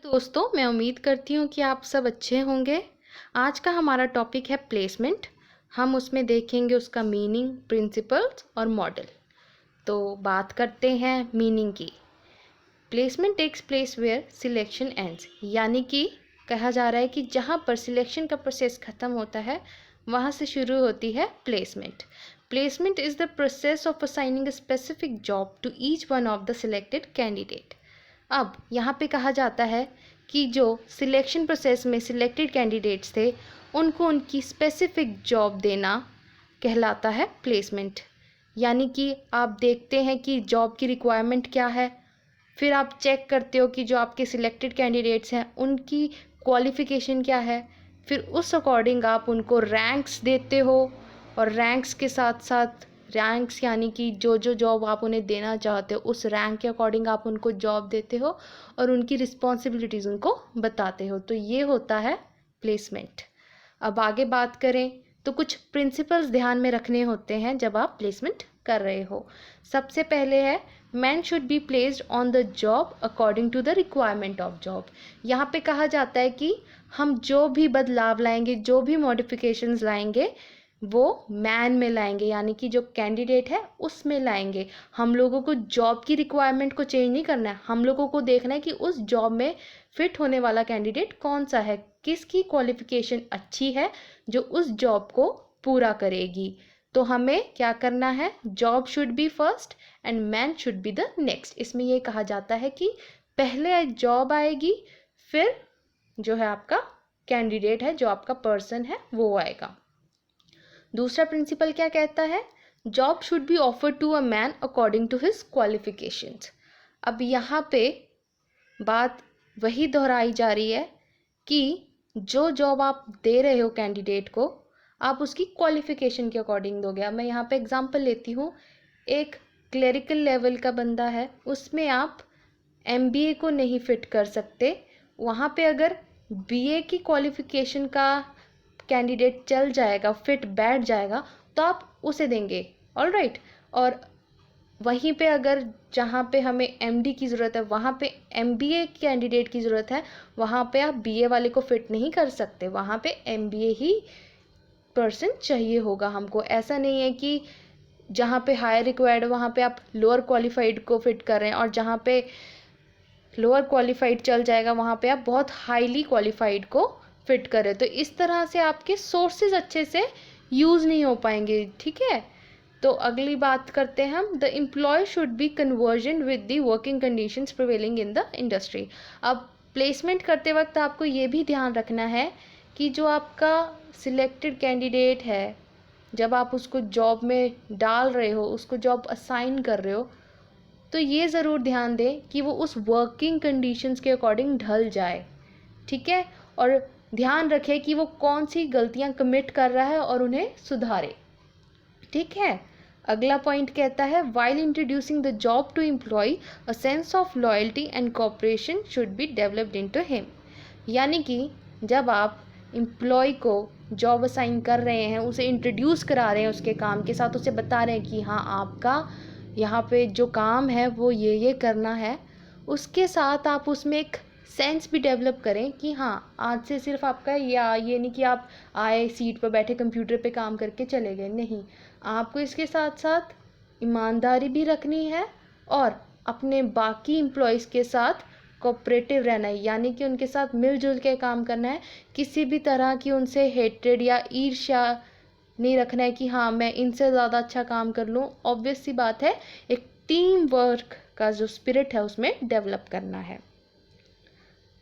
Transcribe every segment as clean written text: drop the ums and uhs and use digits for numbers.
दोस्तों, मैं उम्मीद करती हूँ कि आप सब अच्छे होंगे। आज का हमारा टॉपिक है प्लेसमेंट। हम उसमें देखेंगे उसका मीनिंग, प्रिंसिपल्स और मॉडल। तो बात करते हैं मीनिंग की। Placement takes place where selection ends, यानी कि कहा जा रहा है कि जहाँ पर सिलेक्शन का प्रोसेस ख़त्म होता है वहाँ से शुरू होती है placement. Placement is the process of assigning a specific job to each one of the selected candidate. अब यहाँ पे कहा जाता है कि जो सिलेक्शन प्रोसेस में सिलेक्टेड कैंडिडेट्स थे उनको उनकी स्पेसिफिक जॉब देना कहलाता है प्लेसमेंट। यानी कि आप देखते हैं कि जॉब की रिक्वायरमेंट क्या है, फिर आप चेक करते हो कि जो आपके सिलेक्टेड कैंडिडेट्स हैं उनकी क्वालिफ़िकेशन क्या है, फिर उस अकॉर्डिंग आप उनको रैंक्स देते हो। और रैंक्स के साथ साथ रैंक्स यानी कि जो जो जॉब आप उन्हें देना चाहते हो उस रैंक के अकॉर्डिंग आप उनको जॉब देते हो और उनकी रिस्पॉन्सिबिलिटीज़ उनको बताते हो। तो ये होता है प्लेसमेंट। अब आगे बात करें तो कुछ प्रिंसिपल्स ध्यान में रखने होते हैं जब आप प्लेसमेंट कर रहे हो। सबसे पहले है man should be placed on the job according to the requirement of job. यहाँ पे कहा जाता है कि हम जो भी बदलाव लाएंगे, जो भी मॉडिफिकेशंस लाएंगे वो मैन में लाएंगे, यानी कि जो कैंडिडेट है उसमें लाएंगे। हम लोगों को जॉब की रिक्वायरमेंट को चेंज नहीं करना है, हम लोगों को देखना है कि उस जॉब में फिट होने वाला कैंडिडेट कौन सा है, किसकी क्वालिफिकेशन अच्छी है जो उस जॉब को पूरा करेगी। तो हमें क्या करना है, job should B first and man should be the next. इसमें ये कहा जाता है कि पहले जॉब आएगी, फिर जो है आपका कैंडिडेट है, जो आपका पर्सन है वो आएगा। दूसरा प्रिंसिपल क्या कहता है, job should be offered to a man according to his qualifications. अब यहाँ पे बात वही दोहराई जा रही है कि जो जॉब आप दे रहे हो कैंडिडेट को आप उसकी क्वालिफिकेशन के अकॉर्डिंग दोगे। अब मैं यहाँ पे एग्जांपल लेती हूँ, एक क्लेरिकल लेवल का बंदा है, उसमें आप एमबीए को नहीं फिट कर सकते। वहाँ पे अगर बीए की क्वालिफिकेशन का कैंडिडेट चल जाएगा, फिट बैठ जाएगा, तो आप उसे देंगे, ऑल राइट। और वहीं पे अगर जहाँ पे हमें एमडी की ज़रूरत है वहाँ पे एमबीए कैंडिडेट की ज़रूरत है, वहाँ पे आप बीए वाले को फिट नहीं कर सकते, वहाँ पे एमबीए ही पर्सन चाहिए होगा हमको। ऐसा नहीं है कि जहाँ पे हायर रिक्वायर्ड वहाँ पे आप लोअर क्वालिफाइड को फिट कर रहे हैं और जहाँ पे लोअर क्वालिफाइड चल जाएगा वहाँ पे आप बहुत हाईली क्वालिफाइड को फिट करें। तो इस तरह से आपके सोर्सेज अच्छे से यूज़ नहीं हो पाएंगे, ठीक है। तो अगली बात करते हैं हम, the employee should be conversion with the working conditions prevailing in the industry. अब प्लेसमेंट करते वक्त आपको ये भी ध्यान रखना है कि जो आपका सिलेक्टेड कैंडिडेट है, जब आप उसको जॉब में डाल रहे हो, उसको जॉब असाइन कर रहे हो, तो ये ज़रूर ध्यान दें कि वो उस वर्किंग कंडीशंस के अकॉर्डिंग ढल जाए, ठीक है। और ध्यान रखें कि वो कौन सी गलतियां कमिट कर रहा है और उन्हें सुधारे, ठीक है। अगला पॉइंट कहता है, while introducing the job to employee a sense of loyalty and cooperation should be developed into him. यानी कि जब आप एम्प्लॉय को जॉब असाइन कर रहे हैं, उसे इंट्रोड्यूस करा रहे हैं उसके काम के साथ, उसे बता रहे हैं कि हाँ आपका यहाँ पे जो काम है वो ये करना है, उसके साथ आप उसमें एक सेंस भी डेवलप करें कि हाँ आज से सिर्फ आपका ये नहीं कि आप आए सीट पर बैठे कंप्यूटर पे काम करके चले गए, नहीं, आपको इसके साथ साथ ईमानदारी भी रखनी है और अपने बाकी एम्प्लॉयज़ के साथ कोऑपरेटिव रहना है, यानी कि उनके साथ मिलजुल के काम करना है। किसी भी तरह की उनसे हेट्रेड या ईर्ष्या नहीं रखना है कि हाँ मैं इनसे ज़्यादा अच्छा काम कर लूँ। ऑब्वियस सी बात है, एक टीम वर्क का जो स्पिरिट है उसमें डेवलप करना है।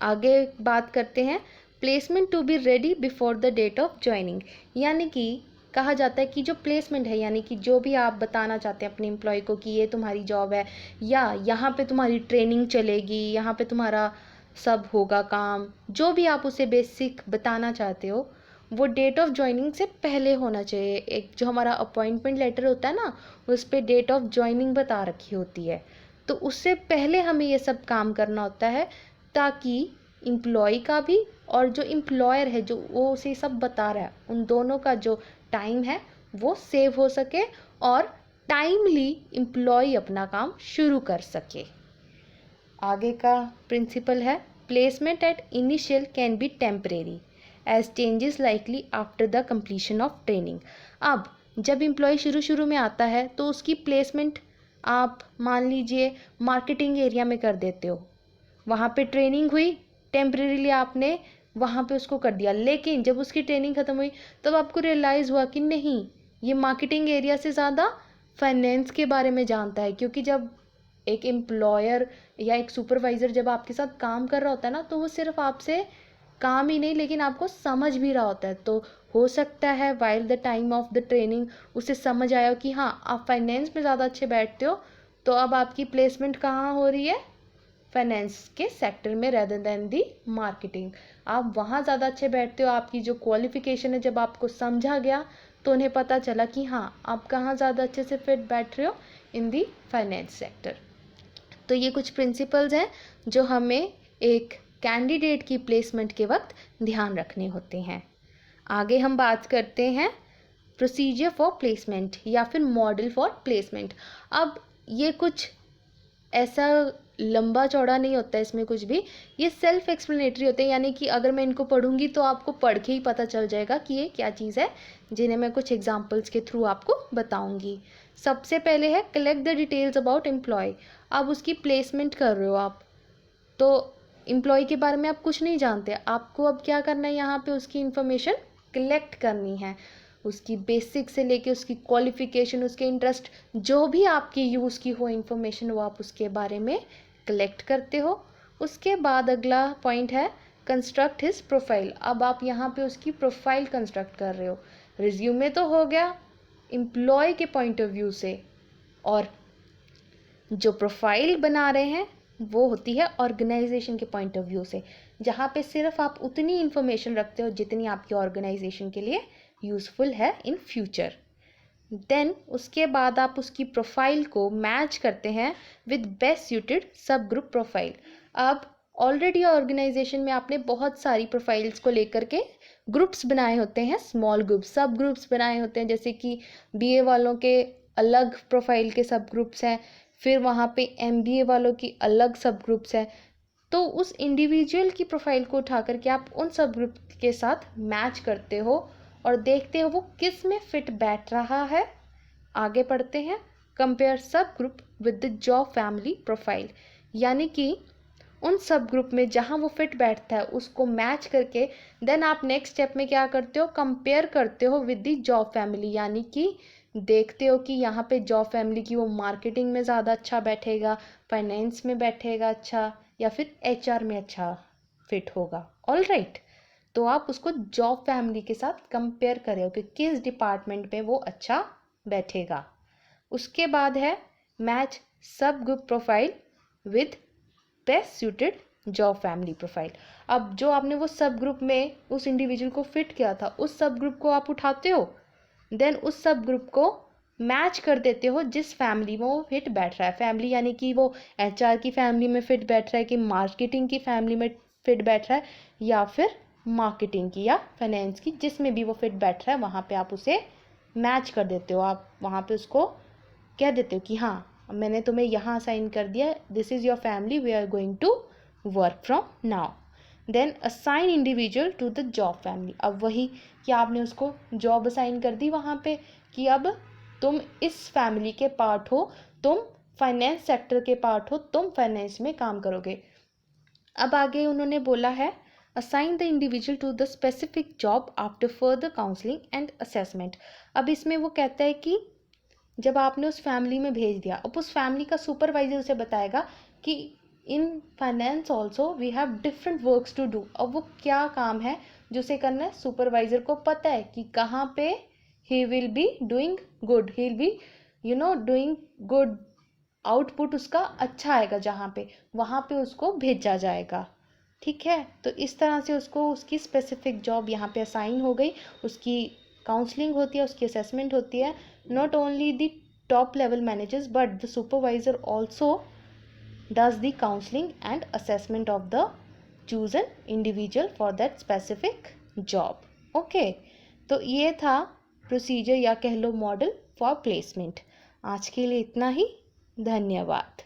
आगे बात करते हैं, placement to be ready before the date of joining. यानी कि कहा जाता है कि जो प्लेसमेंट है, यानी कि जो भी आप बताना चाहते हैं अपने एम्प्लॉय को कि ये तुम्हारी जॉब है या यहाँ पे तुम्हारी ट्रेनिंग चलेगी, यहाँ पे तुम्हारा सब होगा काम, जो भी आप उसे बेसिक बताना चाहते हो वो डेट ऑफ ज्वाइनिंग से पहले होना चाहिए। एक जो हमारा अपॉइंटमेंट लेटर होता है ना, उस पर डेट ऑफ ज्वाइनिंग बता रखी होती है, तो उससे पहले हमें ये सब काम करना होता है ताकि एम्प्लॉय का भी और जो एम्प्लॉयर है जो वो उसे सब बता रहा है, उन दोनों का जो टाइम है वो सेव हो सके और टाइमली एम्प्लॉय अपना काम शुरू कर सके। आगे का प्रिंसिपल है, placement at initial can be temporary as changes likely after the completion of training. अब जब एम्प्लॉय शुरू में आता है तो उसकी प्लेसमेंट आप मान लीजिए मार्केटिंग एरिया में कर देते हो, वहाँ पे ट्रेनिंग हुई, टेम्परेरीली आपने वहाँ पे उसको कर दिया, लेकिन जब उसकी ट्रेनिंग ख़त्म हुई तब आपको रियलाइज़ हुआ कि नहीं, ये मार्केटिंग एरिया से ज़्यादा फाइनेंस के बारे में जानता है। क्योंकि जब एक एम्प्लॉयर या एक सुपरवाइज़र जब आपके साथ काम कर रहा होता है ना, तो वो सिर्फ आपसे काम ही नहीं लेकिन आपको समझ भी रहा होता है। तो हो सकता है while the time of the training उसे समझ आया कि हाँ आप फाइनेंस में ज़्यादा अच्छे बैठते हो, तो अब आपकी प्लेसमेंट कहाँ हो रही है, फाइनेंस के सेक्टर में रेदर देन दी मार्केटिंग। आप वहाँ ज़्यादा अच्छे बैठते हो, आपकी जो क्वालिफिकेशन है जब आपको समझा गया तो उन्हें पता चला कि हाँ आप कहाँ ज़्यादा अच्छे से फिट बैठ रहे हो, इन दी फाइनेंस सेक्टर। तो ये कुछ प्रिंसिपल्स हैं जो हमें एक कैंडिडेट की प्लेसमेंट के वक्त ध्यान रखने होते हैं। आगे हम बात करते हैं प्रोसीजर फॉर प्लेसमेंट या फिर मॉडल फॉर प्लेसमेंट। अब ये कुछ ऐसा लंबा चौड़ा नहीं होता है इसमें कुछ भी, ये सेल्फ एक्सप्लेनेटरी होते हैं, यानी कि अगर मैं इनको पढ़ूंगी तो आपको पढ़ के ही पता चल जाएगा कि ये क्या चीज़ है, जिन्हें मैं कुछ एग्जांपल्स के थ्रू आपको बताऊंगी। सबसे पहले है collect the details about employee. अब उसकी प्लेसमेंट कर रहे हो आप, तो एम्प्लॉय के बारे में आप कुछ नहीं जानते, आपको अब क्या करना है, यहाँ पे उसकी इन्फॉर्मेशन कलेक्ट करनी है, उसकी बेसिक से लेके उसकी क्वालिफिकेशन, उसके इंटरेस्ट, जो भी आपकी यूज़ की हो इन्फॉर्मेशन वो आप उसके बारे में कलेक्ट करते हो। उसके बाद अगला पॉइंट है कंस्ट्रक्ट हिज प्रोफाइल। अब आप यहाँ पे उसकी प्रोफाइल कंस्ट्रक्ट कर रहे हो। रिज्यूमे तो हो गया एम्प्लॉय के पॉइंट ऑफ व्यू से, और जो प्रोफाइल बना रहे हैं वो होती है ऑर्गेनाइजेशन के पॉइंट ऑफ व्यू से, जहाँ पे सिर्फ आप उतनी इन्फॉर्मेशन रखते हो जितनी आपकी ऑर्गेनाइजेशन के लिए यूज़फुल है इन फ्यूचर। देन उसके बाद आप उसकी प्रोफाइल को मैच करते हैं विद बेस्ट सूटेड सब ग्रुप प्रोफाइल। अब ऑलरेडी ऑर्गेनाइजेशन में आपने बहुत सारी प्रोफाइल्स को लेकर के ग्रुप्स बनाए होते हैं, स्मॉल ग्रुप्स, सब ग्रुप्स बनाए होते हैं, जैसे कि बीए वालों के अलग प्रोफाइल के सब ग्रुप्स हैं, फिर वहाँ पे एमबीए वालों की अलग सब ग्रुप्स हैं। तो उस इंडिविजुअल की प्रोफाइल को उठा करके आप उन सब ग्रुप के साथ मैच करते हो और देखते हो वो किस में फिट बैठ रहा है। आगे पढ़ते हैं कंपेयर सब group with the job family profile, यानी कि उन सब ग्रुप में जहाँ वो फिट बैठता है उसको मैच करके देन आप नेक्स्ट स्टेप में क्या करते हो, कंपेयर करते हो विद द जॉब फैमिली, यानी कि देखते हो कि यहाँ पे जॉब फैमिली की वो मार्केटिंग में ज़्यादा अच्छा बैठेगा, फाइनेंस में बैठेगा अच्छा, या फिर एचआर में अच्छा फिट होगा। ऑल राइट, तो आप उसको जॉब फैमिली के साथ कंपेयर करें कि किस डिपार्टमेंट में वो अच्छा बैठेगा। उसके बाद है मैच सब group profile with best suited job family profile. अब जो आपने वो सब ग्रुप में उस इंडिविजुअल को फिट किया था, उस सब ग्रुप को आप उठाते हो, देन उस सब ग्रुप को मैच कर देते हो जिस फैमिली में वो फिट बैठ रहा है। फैमिली यानी कि वो एचआर की फैमिली में फिट बैठ रहा है, कि मार्केटिंग की फैमिली में फिट बैठ रहा है, या फिर मार्केटिंग की या फाइनेंस की, जिसमें भी वो फिट बैठ रहा है वहाँ पे आप उसे मैच कर देते हो। आप वहाँ पे उसको कह देते हो कि हाँ मैंने तुम्हें यहाँ असाइन कर दिया, this is your family, we are going to work from now. Then assign individual to the job family. अब वही कि आपने उसको जॉब असाइन कर दी वहाँ पे कि अब तुम इस फैमिली के पार्ट हो, तुम फाइनेंस सेक्टर के पार्ट हो, तुम फाइनेंस में काम करोगे। अब आगे उन्होंने बोला है assign the individual to the specific job after further counselling and assessment. अब इसमें वो कहता है कि जब आपने उस फैमिली में भेज दिया, अब उस फैमिली का सुपरवाइजर उसे बताएगा कि in finance also we have different works to do. अब वो क्या काम है जो उसे करना है, सुपरवाइजर को पता है कि कहाँ पे he will be doing good, he will be doing good, output उसका अच्छा आएगा, जहाँ पे वहाँ पे उसको भेजा जाएगा। ठीक है, तो इस तरह से उसको उसकी स्पेसिफिक जॉब यहाँ पे असाइन हो गई, उसकी काउंसलिंग होती है, उसकी असेसमेंट होती है। Not only the top level managers but the supervisor also does the counseling and assessment of the chosen individual for that specific job. Okay, तो ये था प्रोसीजर या कह लो मॉडल फॉर प्लेसमेंट। आज के लिए इतना ही, धन्यवाद।